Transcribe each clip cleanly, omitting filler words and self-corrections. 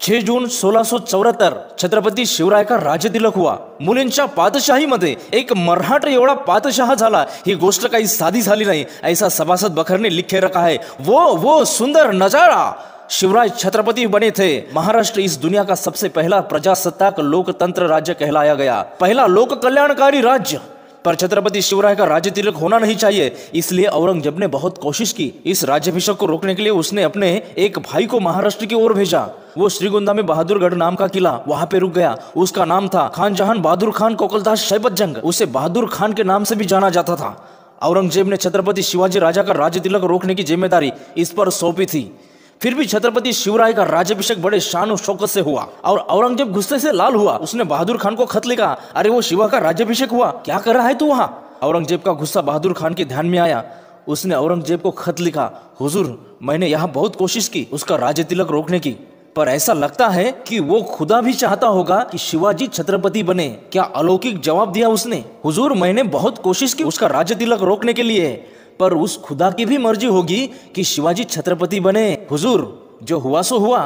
6 जून 1674 छत्रपती शिवराय का राज्य तिलक हुआ. मुलींच्या पादशाहीमध्ये एक मराठा एवढा पादशाह झाला ही गोष्ट काही साधी झाली नाही, ऐसा सभासद बखर ने लिखे रखा है. वो सुंदर नजारा. शिवराय छत्रपति बने थे. महाराष्ट्र इस दुनिया का सबसे पहला प्रजासत्ताक लोकतंत्र राज्य कहलाया गया, पहला लोक कल्याणकारी राज्य. पर छत्रपति शिवराय का राज्य तिलक होना नहीं चाहिए, इसलिए औरंगजेब ने बहुत कोशिश की. इस राज्याभिषेक को रोकने के लिए उसने अपने एक भाई को महाराष्ट्र की ओर भेजा. वो श्रीगोंदा में बहादुरगढ़ नाम का किला, वहां पे रुक गया. उसका नाम था खान जहान बहादुर खान कोकलदास शैबत जंग. उसे बहादुर खान के नाम से भी जाना जाता था. औरंगजेब ने छत्रपति शिवाजी राजा का राज्य तिलक रोकने की जिम्मेदारी इस पर सौंपी थी. फिर भी छत्रपति शिवराय का राज्याभिषेक बड़े शान और शौकत से हुआ और औरंगजेब गुस्से से लाल हुआ. उसने बहादुर खान को खत लिखा, अरे वो शिवा का राज्याभिषेक हुआ, क्या कर रहा है तू वहां. औरंगजेब का गुस्सा बहादुर खान के ध्यान में आया. उसने औरंगजेब को खत लिखा, हुजूर मैंने यहाँ बहुत कोशिश की उसका राज्य तिलक रोकने की, पर ऐसा लगता है कि वो खुदा भी चाहता होगा कि शिवाजी छत्रपति बने. क्या अलौकिक जवाब दिया उसने, हुजूर मैंने बहुत कोशिश की उसका राज्य तिलक रोकने के लिए, पर उस खुदा की भी मर्जी होगी कि शिवाजी छत्रपति बने. हुजूर जो हुआ सो हुआ.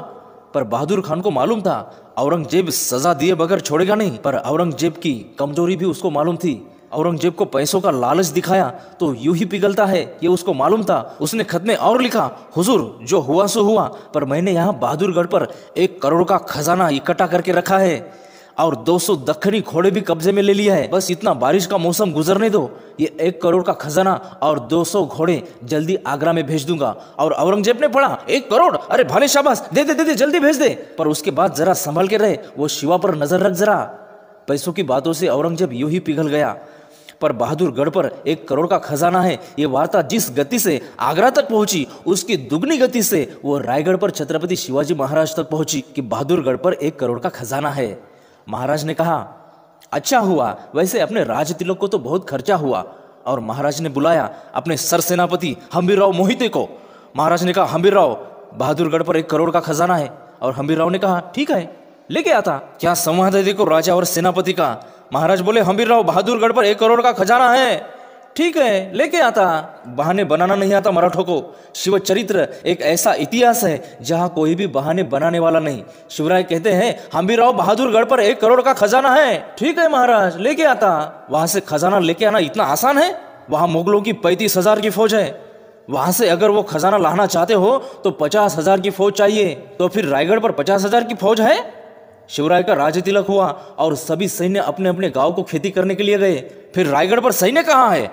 पर बहादुर खान को मालूम था औरंगजेब सजा दिए बगैर छोड़ेगा नहीं, पर औरंगजेब की कमजोरी भी उसको मालूम थी. औरंगजेब को पैसों का लालच दिखाया तो यूं ही पिघलता है, ये उसको मालूम था. उसने खत में और लिखा, हुजूर जो हुआ सो हुआ, पर मैंने यहाँ बहादुरगढ़ पर 1 करोड़ का खजाना इकट्ठा करके रखा है और 200 दक्खनी घोड़े भी कब्जे में ले लिया है. बस इतना बारिश का मौसम गुजरने दो, ये 1 करोड़ का खजाना और 200 घोड़े जल्दी आगरा में भेज दूंगा. और औरंगजेब ने पढ़ा 1 करोड़, अरे भाले शाबाश, दे दे दे दे जल्दी भेज दे. पर उसके बाद जरा संभल के रहे, वो शिवा पर नजर रख जरा. पैसों की बातों से औरंगजेब यूं ही पिघल गया. पर बहादुरगढ़ पर 1 करोड़ का खजाना है, ये वार्ता जिस गति से आगरा तक पहुंची उसकी दुगनी गति से वो रायगढ़ पर छत्रपति शिवाजी महाराज तक पहुंची कि बहादुरगढ़ पर 1 करोड़ का खजाना है. महाराज ने कहा, अच्छा हुआ, वैसे अपने राज तिलक को तो बहुत खर्चा हुआ. और महाराज ने बुलाया अपने सरसेनापति हंबीरराव मोहिते को. महाराज ने कहा, हंबीरराव बहादुरगढ़ पर 1 करोड़ का खजाना है. और हंबीरराव ने कहा, ठीक है लेके आता. क्या संवाद है देखो राजा और सेनापति का. महाराज बोले, हंबीरराव बहादुरगढ़ पर 1 करोड़ का खजाना है, ठीक है लेके आता. बहाने बनाना नहीं आता मराठों को. शिव चरित्र एक ऐसा इतिहास है जहां कोई भी बहाने बनाने वाला नहीं. शिवराय कहते हैं, हंबीरराव बहादुरगढ़ पर 1 करोड़ का खजाना है, ठीक है महाराज लेके आता. वहां से खजाना लेके आना इतना आसान है? वहां मुगलों की 35,000 की फौज है. वहां से अगर वो खजाना लाना चाहते हो तो 50,000 की फौज चाहिए. तो फिर रायगढ़ पर 50,000 की फौज है. शिवराय का राज्य तिलक हुआ और सभी सैन्य अपने अपने गांव को खेती करने के लिए गए. फिर रायगढ़ पर सैन्य कहाँ है?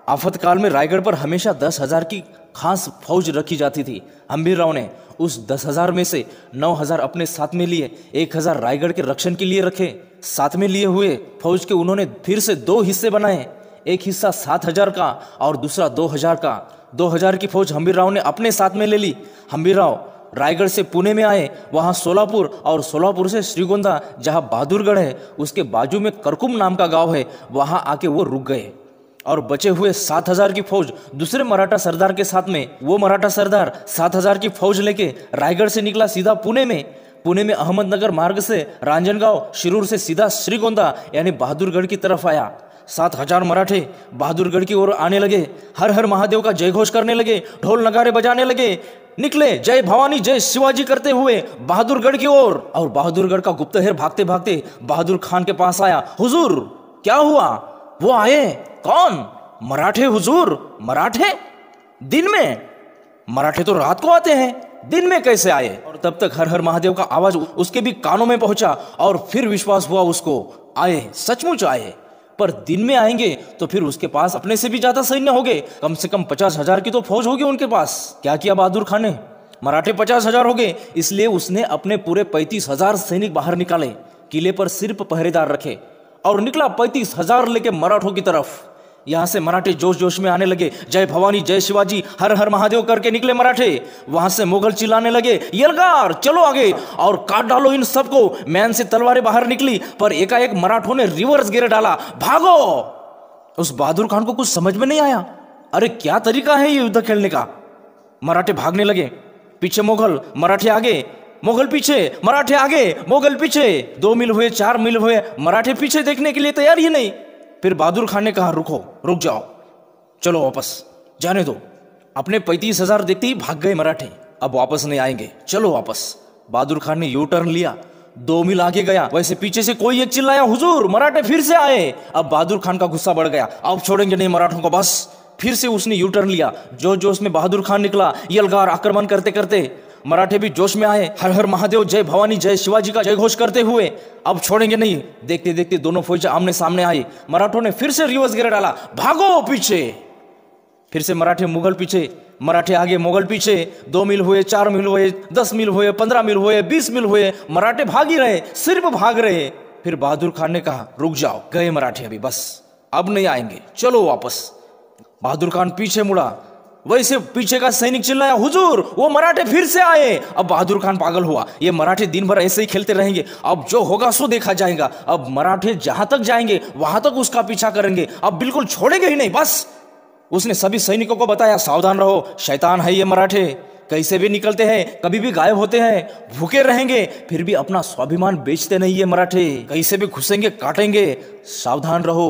आफतकाल में रायगढ़ पर हमेशा 10,000 की खास फौज रखी जाती थी. हंबीरराव ने उस 10,000 में से 9,000 अपने साथ में लिए, 1,000 रायगढ़ के रक्षण के लिए रखे. साथ में लिए हुए फौज के उन्होंने फिर से 2 हिस्से बनाए, एक हिस्सा 7,000 का और दूसरा 2,000 का. 2,000 की फौज हंबीरराव ने अपने साथ में ले ली. हंबीरराव रायगढ़ से पुणे में आए, वहां सोलापुर और सोलापुर से श्रीगोंदा जहां बहादुरगढ़ है उसके बाजू में करकुम नाम का गांव है, वहां आके वो रुक गए. और बचे हुए 7,000 की फौज दूसरे मराठा सरदार के साथ में, वो मराठा सरदार 7,000 की फौज लेके रायगढ़ से निकला सीधा पुणे में. पुणे में अहमदनगर मार्ग से रांजनगांव, शिरूर से सीधा श्रीगोंदा यानी बहादुरगढ़ की तरफ आया. 7,000 मराठे बहादुरगढ़ की ओर आने लगे, हर हर महादेव का जयघोष करने लगे, ढोल नगारे बजाने लगे, निकले जय भवानी जय शिवाजी करते हुए बहादुरगढ़ की ओर. और बहादुरगढ़ का गुप्तहेर भागते भागते बहादुर खान के पास आया. हुजूर क्या हुआ? वो आए. कौन? मराठे हुजूर. मराठे? दिन में? मराठे तो रात को आते हैं, दिन में कैसे आए? और तब तक हर हर महादेव का आवाज उसके भी कानों में पहुंचा और फिर विश्वास हुआ उसको, आए, सचमुच आए. पर दिन में आएंगे तो फिर उसके पास अपने से भी ज्यादा सैन्य होंगे, कम से कम 50,000 की तो फौज होगी उनके पास. क्या किया बहादुर खान ने? मराठे 50,000 हो गए, इसलिए उसने अपने पूरे 35,000 सैनिक बाहर निकाले, किले पर सिर्फ पहरेदार रखे और निकला 35,000 लेके मराठों की तरफ. यहां से मराठे जोश जोश में आने लगे, जय भवानी जय शिवाजी हर हर महादेव करके निकले मराठे. वहां से मुगल चिल्लाने लगे, यलगार चलो आगे और काट डालो इन सबको. मैन से तलवारें बाहर निकली, पर एकाएक मराठों ने रिवर्स गियर डाला, भागो. उस बहादुर खान को कुछ समझ में नहीं आया, अरे क्या तरीका है ये युद्ध खेलने का. मराठे भागने लगे, पीछे मुगल, मराठे आगे, मुगल पीछे, मराठे आगे, मुगल पीछे. 2 मील हुए, 4 मील हुए, मराठे पीछे देखने के लिए तैयार ही नहीं. फिर बहादुर खान ने कहा, रुको, रुक जाओ, चलो वापस जाने दो. अपने 35,000 देखते ही भाग गए मराठे. अब वापस नहीं आएंगे, चलो वापस. बहादुर खान ने यू टर्न लिया, 2 मील आगे गया। वैसे पीछे से कोई एक चिल्लाया, हुजूर मराठे फिर से आए। अब बहादुर खान का गुस्सा बढ़ गया, अब छोड़ेंगे नहीं मराठों को बस। फिर से उसने यू टर्न लिया। जो जोश में बहादुर खान निकला, यलगार आक्रमण करते करते मराठे भी जोश में आए, हर हर महादेव, जय भवानी, जय शिवाजी का जय घोष करते हुए। अब छोड़ेंगे नहीं। देखते देखते दोनों फौजें आमने सामने आई। मराठों ने फिर से रिवर्स गिरा डाला, भागो पीछे। फिर से मराठे मुगल पीछे, मराठे आगे मुगल पीछे। 2 मील हुए, 4 मील हुए, 10 मील हुए, 15 मील हुए, 20 मील हुए, मराठे भाग ही रहे, सिर्फ भाग रहे। फिर बहादुर खान ने कहा, रुक जाओ, गए मराठे अभी, बस अब नहीं आएंगे, चलो वापस। बहादुर खान पीछे मुड़ा। वैसे पीछे का सैनिक चिल्लाया, हुजूर वो मराठे फिर से आए। अब बहादुर खान पागल हुआ, ये मराठे दिन भर ऐसे ही खेलते रहेंगे, अब जो होगा सो देखा जाएगा। अब मराठे जहां तक जाएंगे वहां तक उसका पीछा करेंगे, अब बिल्कुल छोड़ेंगे ही नहीं बस। उसने सभी सैनिकों को बताया, सावधान रहो, शैतान है ये मराठे, कैसे भी निकलते हैं, कभी भी गायब होते हैं, भूखे रहेंगे, फिर भी अपना स्वाभिमान बेचते नहीं ये मराठे, कैसे भी घुसेंगे काटेंगे, सावधान रहो,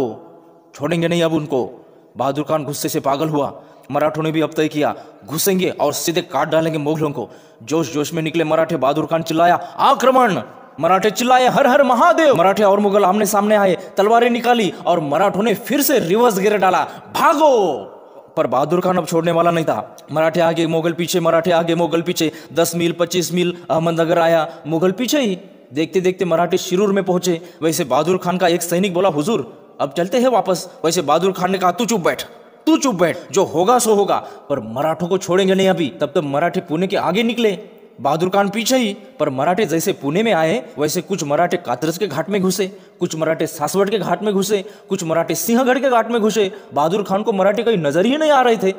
छोड़ेंगे नहीं अब उनको। बहादुर खान गुस्से से पागल हुआ। मराठों ने भी अब तय किया, घुसेंगे और सीधे काट डालेंगे मुगलों को। जोश जोश में निकले मराठे। बहादुर खान चिल्लाया, आक्रमण। मराठे चिल्लाए, हर हर महादेव। मराठे और मुगल आमने सामने आए, तलवारें निकाली और मराठों ने फिर से रिवर्स गिरा डाला, भागो। पर बहादुर खान अब छोड़ने वाला नहीं था। मराठे आगे मुगल पीछे, मराठे आगे मुगल पीछे। 10 मील 25 मील अहमदनगर आया, मुगल पीछे ही। देखते देखते मराठे शिरूर में पहुंचे। वैसे बहादुर खान का एक सैनिक बोला, हुजूर अब चलते हैं वापस। वैसे बहादुर खान ने कहा, तू चुप बैठ, तू चुप बैठ, जो होगा सो होगा, पर मराठों को छोड़ेंगे नहीं अभी। तब तक मराठे पुणे के आगे निकले, बहादुर खान पीछे ही। पर मराठे जैसे पुणे में आए, वैसे कुछ मराठे कात्रज के घाट में घुसे, कुछ मराठे सासवड़ के घाट में घुसे, कुछ मराठे सिंहगढ़ के घाट में घुसे। बहादुर खान को मराठे कहीं नजर ही नहीं आ रहे थे,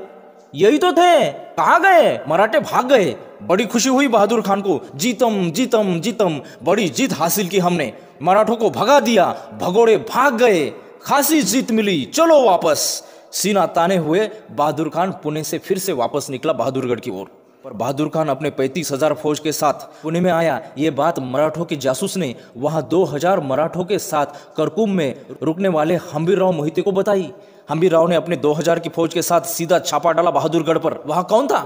यही तो थे, कहाँ गए मराठे, भाग गए। बड़ी खुशी हुई बहादुर खान को, जीतम जीतम जीतम, बड़ी जीत हासिल की हमने, मराठों को भगा दिया, भगोड़े भाग गए, खासी जीत मिली, चलो वापस। सीना ताने हुए बहादुर खान पुणे से फिर से वापस निकला बहादुरगढ़ की ओर। पर बहादुर खान अपने 35,000 फौज के साथ पुणे में आया। ये बात मराठों के जासूस ने वहां 2,000 मराठों के साथ करकुम में रुकने वाले हम्बीरराव मोहिते को बताई। हम्बीरराव ने अपने 2,000 की फौज के साथ सीधा छापा डाला बहादुरगढ़ पर। वहां कौन था?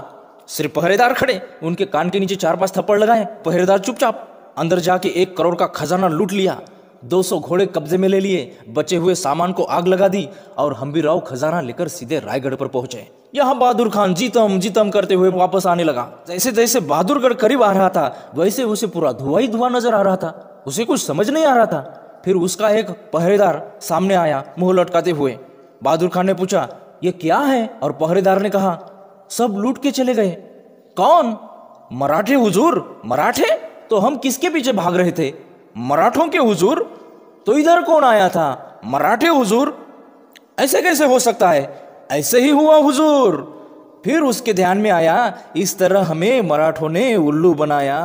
सिर्फ पहरेदार खड़े, उनके कान के नीचे 4-5 थप्पड़ लगाए। पहरेदार चुपचाप। अंदर जाके 1 करोड़ का खजाना लूट लिया, 200 घोड़े कब्जे में ले लिए, बचे हुए सामान को आग लगा दी और हम्बीरराव खजाना लेकर सीधे रायगढ़ पर पहुंचे। यहाँ बहादुर खान जीतम जीतम करते हुए वापस आने लगा। जैसे जैसे बहादुरगढ़ करीब आ रहा था, वैसे उसे पूरा धुआं ही धुआं नजर आ रहा था। उसे कुछ समझ नहीं आ रहा था। फिर उसका एक पहरेदार सामने आया, मुंह लटकाते हुए। बहादुर खान ने पूछा, ये क्या है? और पहरेदार ने कहा, सब लूट के चले गए। कौन? मराठे हुजूर। मराठे? तो हम किसके पीछे भाग रहे थे? मराठों के हुजूर। तो इधर कौन आया था? मराठे हुजूर। ऐसे कैसे हो सकता है? ऐसे ही हुआ हुजूर। फिर उसके ध्यान में आया, इस तरह हमें मराठों ने उल्लू बनाया।